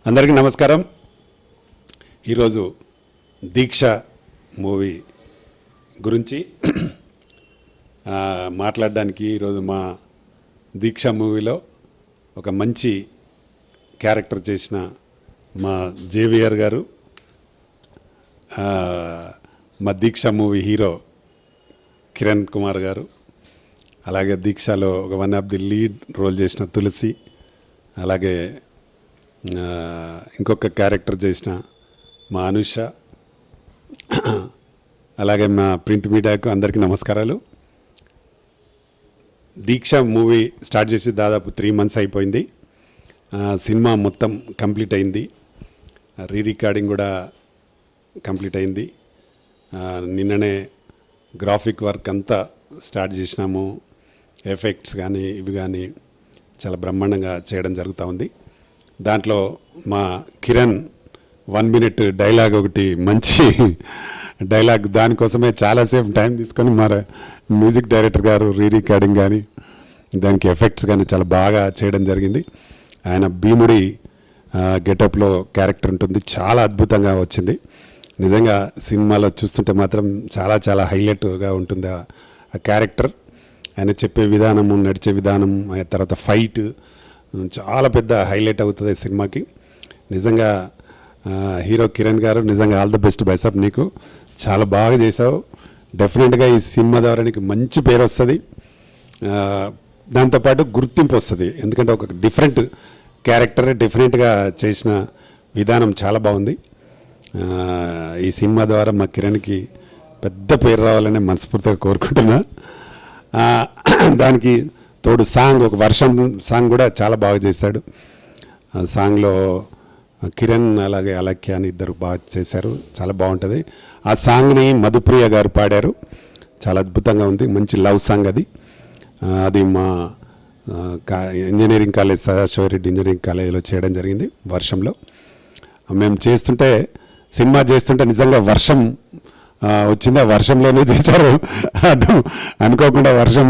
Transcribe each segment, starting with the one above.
అందరికీ నమస్కారం. ఈరోజు దీక్ష మూవీ గురించి మాట్లాడడానికి ఈరోజు మా దీక్ష మూవీలో ఒక మంచి క్యారెక్టర్ చేసిన మా జేవిఆర్ గారు, మా దీక్ష మూవీ హీరో కిరణ్ కుమార్ గారు, అలాగే దీక్షలో ఒక one of the lead role చేసిన తులసి, అలాగే ఇంకొక క్యారెక్టర్ చేసిన మా అనుష, అలాగే మా ప్రింట్ మీడియాకు అందరికీ నమస్కారాలు. దీక్ష మూవీ స్టార్ట్ చేసి దాదాపు 3 months అయిపోయింది. సినిమా మొత్తం కంప్లీట్ అయింది, రికార్డింగ్ కూడా కంప్లీట్ అయింది. నిన్ననే గ్రాఫిక్ వర్క్ అంతా స్టార్ట్ చేసినాము. ఎఫెక్ట్స్ కానీ ఇవి కానీ చాలా బ్రహ్మాండంగా చేయడం జరుగుతూ ఉంది. దాంట్లో మా కిరణ్ 1 minute డైలాగ్, ఒకటి మంచి డైలాగ్, దానికోసమే చాలాసేపు టైం తీసుకొని మా మ్యూజిక్ డైరెక్టర్ గారు రికార్డింగ్ కానీ దానికి ఎఫెక్ట్స్ కానీ చాలా బాగా చేయడం జరిగింది. ఆయన భీముడి గెటప్లో క్యారెక్టర్ ఉంటుంది, చాలా అద్భుతంగా వచ్చింది. నిజంగా సినిమాలో చూస్తుంటే మాత్రం చాలా చాలా హైలైట్గా ఉంటుంది ఆ క్యారెక్టర్. ఆయన చెప్పే విధానము, నడిచే విధానం, తర్వాత ఫైట్ చాలా పెద్ద హైలైట్ అవుతుంది సినిమాకి. నిజంగా హీరో కిరణ్ గారు, నిజంగా ఆల్ ద బెస్ట్ బైసాబ్, నీకు చాలా బాగా చేసావు. డెఫినెట్గా ఈ సినిమా ద్వారా నీకు మంచి పేరు వస్తుంది, దాంతోపాటు గుర్తింపు వస్తుంది. ఎందుకంటే ఒక డిఫరెంట్ క్యారెక్టర్, డిఫరెంట్గా చేసిన విధానం చాలా బాగుంది. ఈ సినిమా ద్వారా మా కిరణ్కి పెద్ద పేరు రావాలని మనస్ఫూర్తిగా కోరుకుంటున్నా. దానికి తోడు సాంగ్, ఒక వర్షం సాంగ్ కూడా చాలా బాగా చేశాడు. సాంగ్లో కిరణ్ అలాగే అలక్య అని ఇద్దరు బాగా చేశారు, చాలా బాగుంటుంది. ఆ సాంగ్ని మధుప్రియ గారు పాడారు, చాలా అద్భుతంగా ఉంది. మంచి లవ్ సాంగ్ అది. అది మా ఇంజనీరింగ్ కాలేజ్, సదాశివరెడ్డి ఇంజనీరింగ్ కాలేజీలో చేయడం జరిగింది. వర్షంలో మేము చేస్తుంటే, సినిమా చేస్తుంటే నిజంగా వర్షం వచ్చింది. ఆ వర్షంలోనే చేశారు, అనుకోకుండా వర్షం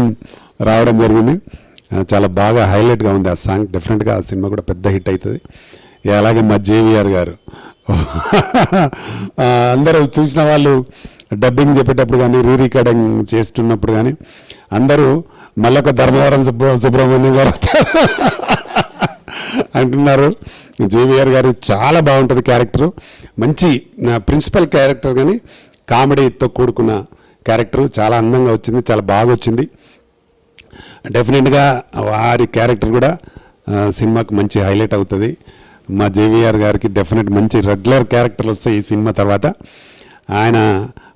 రావడం జరిగింది. చాలా బాగా హైలైట్గా ఉంది ఆ సాంగ్. డెఫినెట్గా ఆ సినిమా కూడా పెద్ద హిట్ అవుతుంది. అలాగే మా జేవిఆర్ గారు, అందరూ చూసిన వాళ్ళు డబ్బింగ్ చెప్పేటప్పుడు కానీ, రికార్డింగ్ చేస్తున్నప్పుడు కానీ అందరూ మళ్ళొక ధర్మవరం సుబ్రహ్మణ్యం గారు అంటున్నారు. జేవిఆర్ గారు చాలా బాగుంటుంది క్యారెక్టరు, మంచి ప్రిన్సిపల్ క్యారెక్టర్, కానీ కామెడీతో కూడుకున్న క్యారెక్టరు చాలా అందంగా వచ్చింది, చాలా బాగా వచ్చింది. డెఫినెట్గా వారి క్యారెక్టర్ కూడా సినిమాకు మంచి హైలైట్ అవుతుంది. మా జేవిఆర్ గారికి డెఫినెట్ మంచి రెగ్యులర్ క్యారెక్టర్లు వస్తాయి ఈ సినిమా తర్వాత. ఆయన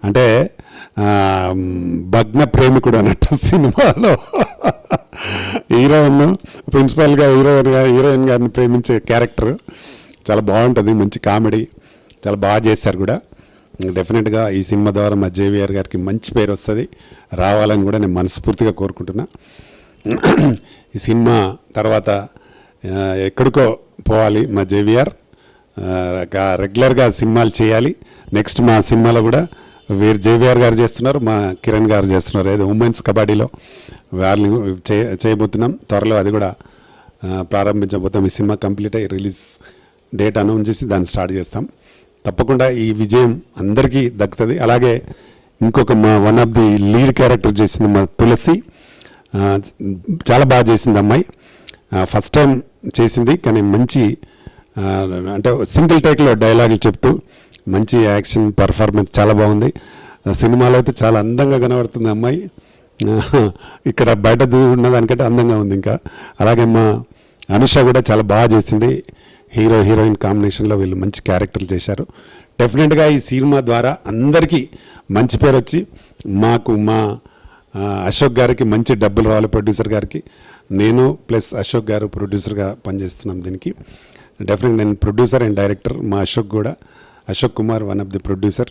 అంటే భగ్న ప్రేమికుడు అన్నట్టు సినిమాలో హీరోయిన్, ప్రిన్సిపల్గా హీరోయిన్ గారిని ప్రేమించే క్యారెక్టర్ చాలా బాగుంటుంది, మంచి కామెడీ, చాలా బాగా చేశారు కూడా. డెఫినెట్గా ఈ సినిమా ద్వారా మా జేవిఆర్ గారికి మంచి పేరు వస్తుంది, రావాలని కూడా నేను మనస్ఫూర్తిగా కోరుకుంటున్నా. ఈ సినిమా తర్వాత ఎక్కడికో పోవాలి మా జేవిఆర్, రెగ్యులర్గా సినిమాలు చేయాలి. నెక్స్ట్ మా సినిమాలో కూడా వీరు జేవిఆర్ గారు చేస్తున్నారు, మా కిరణ్ గారు చేస్తున్నారు. ఏదో ఉమెన్స్ కబడ్డీలో వాళ్ళు చేయబోతున్నాం త్వరలో, అది కూడా ప్రారంభించబోతాం. ఈ సినిమా కంప్లీట్ అయ్యి రిలీజ్ డేట్ అనౌన్స్ చేసి దాన్ని స్టార్ట్ చేస్తాం. తప్పకుండా ఈ విజయం అందరికీ దక్కుతుంది. అలాగే ఇంకొక మా one of the lead character చేసింది మా తులసి, చాలా బాగా చేసింది అమ్మాయి. ఫస్ట్ టైం చేసింది, కానీ మంచి అంటే సింగిల్ టేక్లో డైలాగులు చెప్తూ మంచి యాక్షన్ పర్ఫార్మెన్స్ చాలా బాగుంది. సినిమాలో అయితే చాలా అందంగా కనబడుతుంది అమ్మాయి, ఇక్కడ బయట ఉన్న దానికంటే అందంగా ఉంది ఇంకా. అలాగే మా అనుష కూడా చాలా బాగా చేసింది. హీరో హీరోయిన్ కాంబినేషన్లో వీళ్ళు మంచి క్యారెక్టర్లు చేశారు. డెఫినెట్గా ఈ సినిమా ద్వారా అందరికీ మంచి పేరు వచ్చి, మాకు మా అశోక్ గారికి మంచి డబ్బులు రావాలి, ప్రొడ్యూసర్ గారికి. నేను ప్లస్ అశోక్ గారు ప్రొడ్యూసర్గా పనిచేస్తున్నాం దీనికి. డెఫినెట్గా నేను ప్రొడ్యూసర్ అండ్ డైరెక్టర్, మా అశోక్ కూడా, Ashok Kumar one of the producer.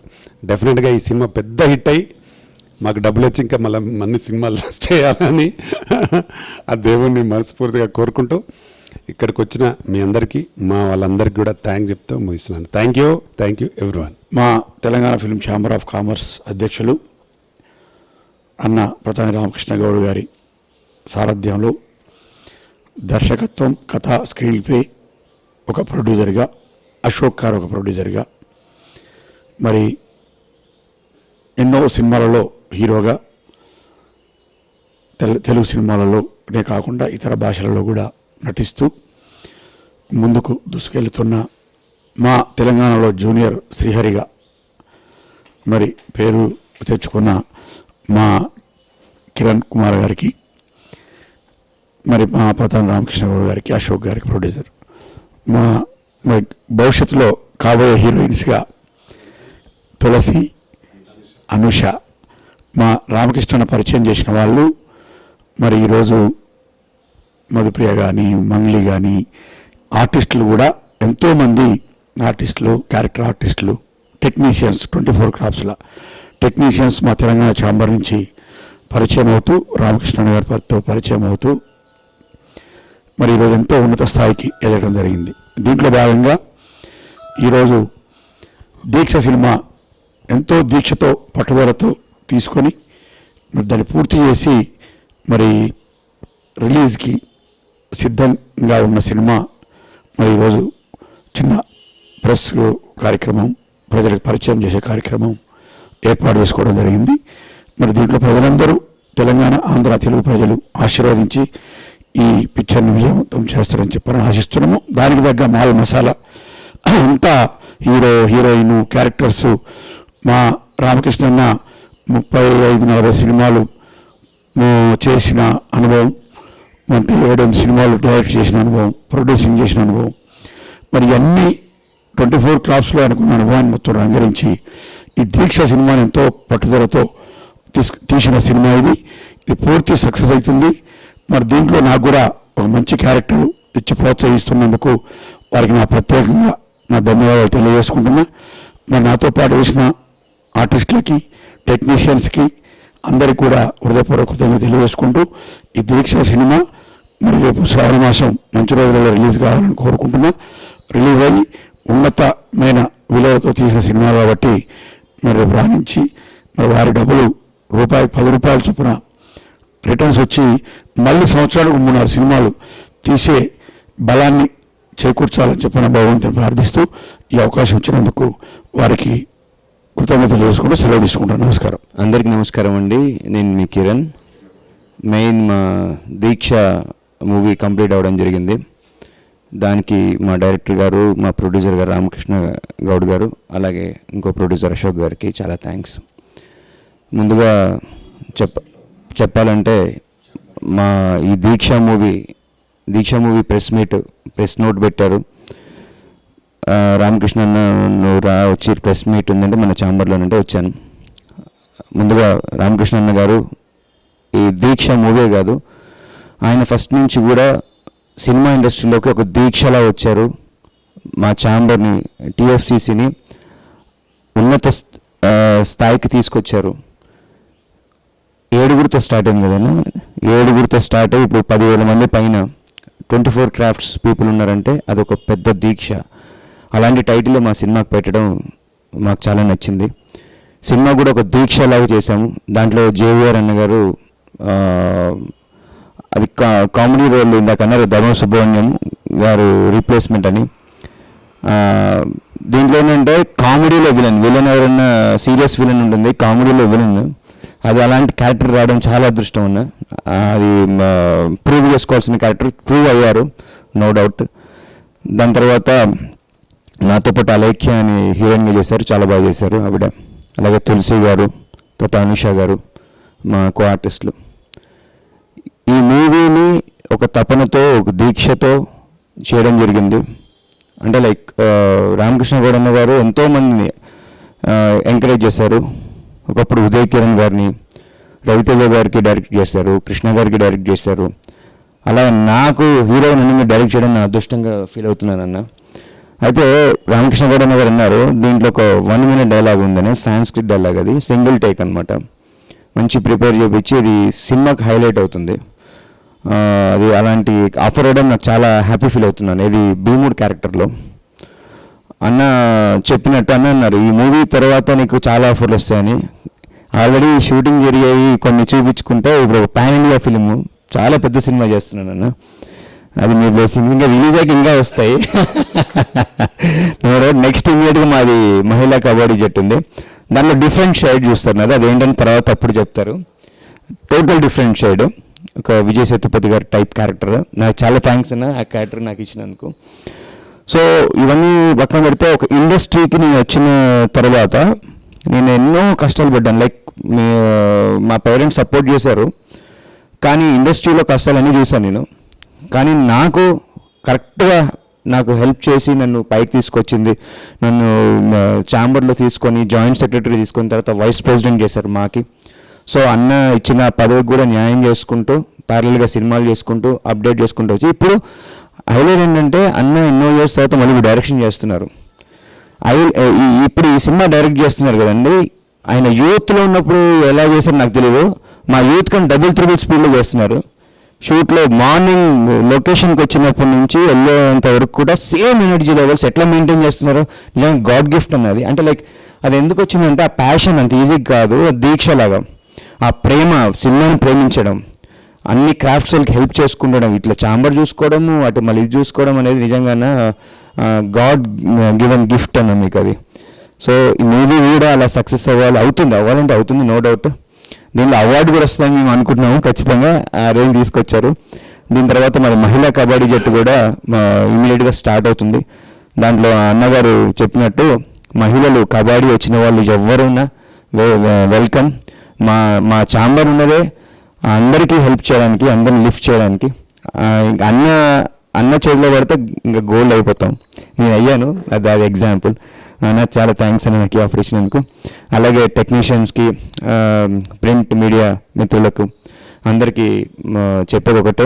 డెఫినెట్గా ఈ సినిమా పెద్ద హిట్ అయ్యి మాకు డబ్బులు వచ్చి ఇంకా మళ్ళీ అన్ని సినిమాలు చేయాలని ఆ దేవుణ్ణి మనస్ఫూర్తిగా కోరుకుంటూ ఇక్కడికి వచ్చిన మీ అందరికీ, మా వాళ్ళందరికీ కూడా చెప్తూ ముగిస్తున్నాను. Thank you everyone. మా Telangana film chamber of commerce అధ్యక్షులు అన్న ప్రధాని రామకృష్ణ గౌడ్ గారి సారథ్యంలో దర్శకత్వం, కథ, స్క్రీన్ ప్లే, ఒక ప్రొడ్యూసర్గా, అశోక్ గారు ఒక ప్రొడ్యూసర్గా, మరి ఎన్నో సినిమాలలో హీరోగా, తెలుగు సినిమాలలోనే కాకుండా ఇతర భాషలలో కూడా నటిస్తూ ముందుకు దూసుకెళ్తున్న మా తెలంగాణలో జూనియర్ శ్రీహరిగా మరి పేరు తెచ్చుకున్న మా కిరణ్ కుమార్ గారికి, మరి మా ప్రధాన రామకృష్ణ గౌడ్ గారికి, అశోక్ గారికి ప్రొడ్యూసర్, మరి భవిష్యత్తులో కాబోయే హీరోయిన్స్గా తులసి, అనుష, మా రామకృష్ణ పరిచయం చేసిన వాళ్ళు మరి ఈరోజు మధుప్రియ కానీ, మంగ్లీ కానీ, ఆర్టిస్టులు కూడా ఎంతోమంది ఆర్టిస్టులు, క్యారెక్టర్ ఆర్టిస్టులు, టెక్నీషియన్స్, 24 క్రాఫ్ట్స్ల టెక్నీషియన్స్ మా తెలంగాణ ఛాంబర్ నుంచి పరిచయం అవుతూ, రామకృష్ణ గారితో పరిచయం అవుతూ మరి ఈరోజు ఎంతో ఉన్నత స్థాయికి ఎదగడం జరిగింది. దీంట్లో భాగంగా ఈరోజు దీక్ష సినిమా ఎంతో దీక్షతో, పట్టుదలతో తీసుకొని మరి దాన్ని పూర్తి చేసి మరి రిలీజ్కి సిద్ధంగా ఉన్న సినిమా మరి ఈరోజు చిన్న ప్రెస్ కార్యక్రమం, ప్రజలకు పరిచయం చేసే కార్యక్రమం ఏర్పాటు చేసుకోవడం జరిగింది. మరి దీంట్లో ప్రజలందరూ, తెలంగాణ, ఆంధ్ర, తెలుగు ప్రజలు ఆశీర్వదించి ఈ పిక్చర్ని విజయవంతం చేస్తారని చెప్పని ఆశిస్తున్నాము. దానికి తగ్గ మాల్ మసాలా అంతా హీరో, హీరోయిన్, క్యారెక్టర్సు. మా రామకృష్ణన్న 35-40 సినిమాలు చేసిన అనుభవం, అంటే 7-8 సినిమాలు డైరెక్ట్ చేసిన అనుభవం, ప్రొడ్యూసింగ్ చేసిన అనుభవం, మరి అన్నీ 24 క్రాఫ్ట్స్లో అనుకున్న అనుభవాన్ని మొత్తం రంగరించి ఈ దీక్ష సినిమాని ఎంతో పట్టుదలతో తీసిన సినిమా ఇది పూర్తి సక్సెస్ అవుతుంది. మరి దీంట్లో నాకు కూడా ఒక మంచి క్యారెక్టర్ ఇచ్చి ప్రోత్సహిస్తున్నందుకు వారికి నా ప్రత్యేకంగా నా ధన్యవాదాలు తెలియజేసుకుంటున్నా. మరి నాతో పాటు వేసిన ఆర్టిస్టులకి, టెక్నీషియన్స్కి అందరికీ కూడా హృదయపూర్వక కృతజ్ఞతలు తెలియజేసుకుంటూ ఈ దీక్ష సినిమా మరి రేపు శ్రావణ మాసం మంచి రోజులలో రిలీజ్ కావాలని కోరుకుంటున్నా. రిలీజ్ అయ్యి ఉన్నతమైన విలువలతో తీసిన సినిమా కాబట్టి మరి రేపు రాణించి మరి వారి డబ్బులు ₹10 చొప్పున రిటర్న్స్ వచ్చి మళ్ళీ సంవత్సరానికి 3-4 సినిమాలు తీసే బలాన్ని చేకూర్చాలని చెప్పిన భగవంతుని ప్రార్థిస్తూ ఈ అవకాశం ఇచ్చినందుకు వారికి కృతజ్ఞతలు చేసుకుంటూ సెలవు తీసుకుంటాను. నమస్కారం. అందరికీ నమస్కారం అండి. నేను మీ కిరణ్. మెయిన్ మా దీక్ష మూవీ కంప్లీట్ అవ్వడం జరిగింది. దానికి మా డైరెక్టర్ గారు, మా ప్రొడ్యూసర్ గారు రామకృష్ణ గౌడ్ గారు, అలాగే ఇంకో ప్రొడ్యూసర్ అశోక్ గారికి చాలా థ్యాంక్స్. ముందుగా చెప్పాలంటే మా ఈ దీక్ష మూవీ ప్రెస్ నోట్ పెట్టారు. రామకృష్ణ నువ్వు వచ్చి ప్రెస్ మీట్ ఉందంటే మన ఛాంబర్లోనంటే వచ్చాను. ముందుగా రామకృష్ణ అన్న గారు ఈ దీక్ష మూవీ కాదు, ఆయన ఫస్ట్ నుంచి కూడా సినిమా ఇండస్ట్రీలోకి ఒక దీక్షలా వచ్చారు. మా ఛాంబర్ని, టీఎఫ్సీసీని ఉన్నత స్థాయికి తీసుకొచ్చారు. 7గురితో స్టార్ట్ అయింది కదన్నా, 7గురితో స్టార్ట్ అయ్యి ఇప్పుడు 10,000 మంది పైన 24 క్రాఫ్ట్స్ పీపుల్ ఉన్నారంటే అదొక పెద్ద దీక్ష. అలాంటి టైటిల్ మా సినిమాకి పెట్టడం మాకు చాలా నచ్చింది. సినిమా కూడా ఒక దీక్షలాగా చేశాము. దాంట్లో జేవిఆర్ అన్న గారు అది కామెడీ రోల్ ఇందాక అన్నారు, ధర్మ సుబ్రహ్మణ్యం గారు రీప్లేస్మెంట్ అని. దీంట్లో ఏంటంటే కామెడీలో విలన్ ఎవరన్నా సీరియస్ విలన్ ఉంటుంది, కామెడీలో విలన్. అది అలాంటి క్యారెక్టర్ రావడం చాలా అదృష్టం ఉన్నా. అది ప్రూవ్ చేసుకోవాల్సిన క్యారెక్టర్ ప్రూవ్ అయ్యారు, నో డౌట్. దాని తర్వాత నాతో పాటు అలేఖ్య అని హీరోయిన్గా చేశారు, చాలా బాగా చేశారు ఆవిడ. అలాగే తులసి గారు, తర్వాత అనుష గారు మా కో ఆర్టిస్టులు. ఈ మూవీని ఒక తపనతో, ఒక దీక్షతో చేయడం జరిగింది. అంటే లైక్ రామకృష్ణ గౌడమ్మ గారు ఎంతోమందిని ఎంకరేజ్ చేశారు. ఒకప్పుడు ఉదయ్ కిరణ్ గారిని, రవితేజ గారికి డైరెక్ట్ చేశారు, కృష్ణ గారికి డైరెక్ట్ చేశారు. అలా నాకు హీరో నన్ను డైరెక్ట్ చేయడం నా అదృష్టంగా ఫీల్ అవుతున్నానన్న. అయితే రామకృష్ణ గౌడమ్మ గారు అన్నారు దీంట్లో ఒక 1 minute డైలాగ్ ఉందని, సాంస్క్రిట్ డైలాగ్, అది సింగిల్ టేక్ అనమాట. మంచి ప్రిపేర్ చేయించి ఇది సినిమాకి హైలైట్ అవుతుంది. అది అలాంటి ఆఫర్ అవ్వడం నాకు చాలా హ్యాపీ ఫీల్ అవుతున్నాను. ఇది భీముడు క్యారెక్టర్లో అన్న చెప్పినట్టు అన్న అన్నారు ఈ మూవీ తర్వాత నీకు చాలా ఆఫర్లు వస్తాయని. ఆల్రెడీ షూటింగ్ జరిగాయి, కొన్ని చూపించుకుంటే ఇప్పుడు ఒక పాన్ ఇండియా ఫిలిం, చాలా పెద్ద సినిమా చేస్తున్నాను అన్న. అది మీ బ్లెస్సింగ్. ఇంకా రిలీజ్ అయ్యాక ఇంకా వస్తాయి. నెక్స్ట్ ఇమీడియట్గా మాది మహిళా కబడ్డీ జట్టు ఉంది. దాంట్లో డిఫరెంట్ షేడ్ చూస్తున్నారు, అదేంటని తర్వాత అప్పుడు చెప్తారు. టోటల్ డిఫరెంట్ షేడ్, ఒక విజయ్ సేతుపతి గారి టైప్ క్యారెక్టర్. నాకు చాలా థ్యాంక్స్ అన్న ఆ క్యారెక్టర్ నాకు ఇచ్చినందుకు. సో ఇవన్నీ పక్కన పెడితే ఒక ఇండస్ట్రీకి నేను వచ్చిన తర్వాత నేను ఎన్నో కష్టాలు పడ్డాను. లైక్ మా పేరెంట్స్ సపోర్ట్ చేశారు, కానీ ఇండస్ట్రీలో కష్టాలన్నీ చూశాను నేను. కానీ నాకు కరెక్ట్గా నాకు హెల్ప్ చేసి నన్ను పైకి తీసుకొచ్చింది, నన్ను ఛాంబర్లో తీసుకొని జాయింట్ సెక్రటరీ తీసుకున్న తర్వాత వైస్ ప్రెసిడెంట్ చేశారు మాకి. సో అన్న ఇచ్చిన పదవికి కూడా న్యాయం చేసుకుంటూ ప్యారల్గా సినిమాలు చేసుకుంటూ అప్డేట్ చేసుకుంటూ వచ్చి ఇప్పుడు హైలైట్ ఏంటంటే అన్న ఎన్నో ఇయర్స్ తర్వాత మళ్ళీ డైరెక్షన్ చేస్తున్నారు. ఇప్పుడు ఈ సినిమా డైరెక్ట్ చేస్తున్నారు కదండి, ఆయన యూత్లో ఉన్నప్పుడు ఎలా చేశారో నాకు తెలియదు, మా యూత్ కన్నా డబుల్ త్రిబుల్ స్పీడ్లో చేస్తున్నారు. షూట్లో మార్నింగ్ లొకేషన్కి వచ్చినప్పటి నుంచి వెళ్ళేంత వరకు కూడా సేమ్ ఎనర్జీ లెవెల్స్ ఎట్లా మెయింటైన్ చేస్తున్నారో నిజంగా గాడ్ గిఫ్ట్ అన్నది. అంటే లైక్ అది ఎందుకు వచ్చిందంటే ఆ ప్యాషన్ అంత ఈజీ కాదు, దీక్షలాగా ఆ ప్రేమ, సినిమాని ప్రేమించడం, అన్ని క్రాఫ్ట్స్ వాళ్ళకి హెల్ప్ చేసుకుంటడం, ఇట్లా ఛాంబర్ చూసుకోవడము అటు మళ్ళీ ఇది చూసుకోవడం అనేది నిజంగానే గాడ్ గివెన్ గిఫ్ట్ అన్న మీకు అది. సో ఈ మూవీ కూడా అలా సక్సెస్ అవ్వాలంటే అవుతుంది, నో డౌట్. దీనిలో అవార్డు కూడా వస్తుందని మేము అనుకుంటున్నాము, ఖచ్చితంగా ఆ రేంజ్ తీసుకొచ్చారు. దీని తర్వాత మరి మహిళా కబడ్డీ జట్టు కూడా ఇమీడియట్గా స్టార్ట్ అవుతుంది. దాంట్లో అన్నగారు చెప్పినట్టు మహిళలు కబడ్డీ వచ్చిన వాళ్ళు ఎవరున్నా వెల్కమ్. మా ఛాంబర్ ఉన్నదే అందరికీ హెల్ప్ చేయడానికి, అందరిని లిఫ్ట్ చేయడానికి. అన్న చేతిలో పడితే ఇంకా గోల్డ్ అయిపోతాం. నేను అయ్యాను, అది ఎగ్జాంపుల్. నాకు చాలా థ్యాంక్స్ అని నాకు ఆఫర్ ఇచ్చినందుకు. అలాగే టెక్నీషియన్స్కి, ప్రింట్ మీడియా మిత్రులకు అందరికీ చెప్పేది ఒకటే,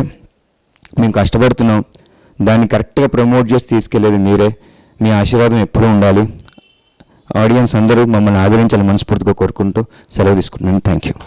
మేము కష్టపడుతున్నాం, దాన్ని కరెక్ట్గా ప్రమోట్ చేసి తీసుకెళ్ళేది మీరే. మీ ఆశీర్వాదం ఎప్పుడూ ఉండాలి. ఆడియన్స్ అందరూ మమ్మల్ని ఆదరించాలని మనస్ఫూర్తిగా కోరుకుంటూ సెలవు తీసుకుంటున్నాను. Thank you.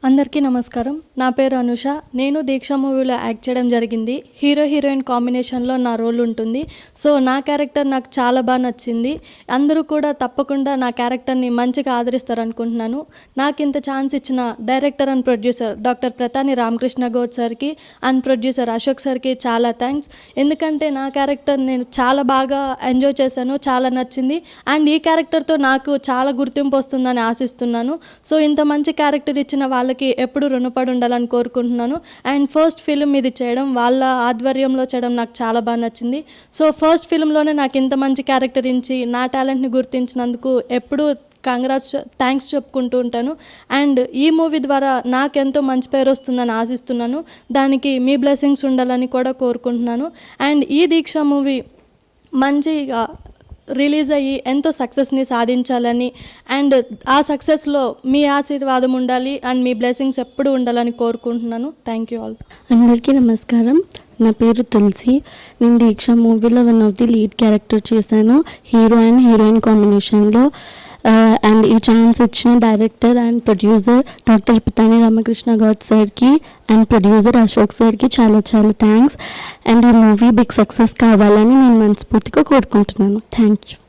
అందరికీ నమస్కారం. నా పేరు అనుష. నేను దీక్ష మూవీలో యాక్ట్ చేయడం జరిగింది. హీరో హీరోయిన్ కాంబినేషన్లో నా రోల్ ఉంటుంది. సో నా క్యారెక్టర్ నాకు చాలా బాగా నచ్చింది. అందరూ కూడా తప్పకుండా నా క్యారెక్టర్ని మంచిగా ఆదరిస్తారు అనుకుంటున్నాను. నాకు ఇంత ఛాన్స్ ఇచ్చిన director and producer doctor Pratani Ramakrishna Goud సార్కి అండ్ ప్రొడ్యూసర్ అశోక్ సార్కి చాలా థ్యాంక్స్. ఎందుకంటే నా క్యారెక్టర్ నేను చాలా బాగా ఎంజాయ్ చేశాను, చాలా నచ్చింది. అండ్ ఈ క్యారెక్టర్తో నాకు చాలా గుర్తింపు వస్తుందని ఆశిస్తున్నాను. సో ఇంత మంచి క్యారెక్టర్ ఇచ్చిన వాళ్ళకి ఎప్పుడు రుణపడి ఉండాలని కోరుకుంటున్నాను. అండ్ ఫస్ట్ ఫిలిం ఇది చేయడం, వాళ్ళ ఆధ్వర్యంలో చేయడం నాకు చాలా బాగా నచ్చింది. సో ఫస్ట్ ఫిలింలోనే నాకు ఇంత మంచి క్యారెక్టర్ ఇచ్చి నా టాలెంట్ని గుర్తించినందుకు ఎప్పుడూ థ్యాంక్స్ చెప్పుకుంటూ ఉంటాను. అండ్ ఈ మూవీ ద్వారా నాకెంతో మంచి పేరు వస్తుందని ఆశిస్తున్నాను. దానికి మీ బ్లెస్సింగ్స్ ఉండాలని కూడా కోరుకుంటున్నాను. అండ్ ఈ దీక్ష మూవీ మంచిగా రిలీజ్ అయ్యి ఎంతో సక్సెస్ని సాధించాలని, అండ్ ఆ సక్సెస్లో మీ ఆశీర్వాదం ఉండాలి అండ్ మీ బ్లెస్సింగ్స్ ఎప్పుడు ఉండాలని కోరుకుంటున్నాను. Thank you all. అందరికీ నమస్కారం. నా పేరు తులసి. నేను దీక్ష మూవీలో one of the lead character చేశాను, హీరో అండ్ హీరోయిన్ కాంబినేషన్లో. అండ్ ఈ ఛాన్స్ ఇచ్చిన director and producer doctor Pratani Ramakrishna Goud సార్కి అండ్ ప్రొడ్యూసర్ అశోక్ సార్కి చాలా చాలా థ్యాంక్స్. అండ్ ఈ మూవీ బిగ్ సక్సెస్ కావాలని నేను మనస్ఫూర్తిగా కోరుకుంటున్నాను. Thank you.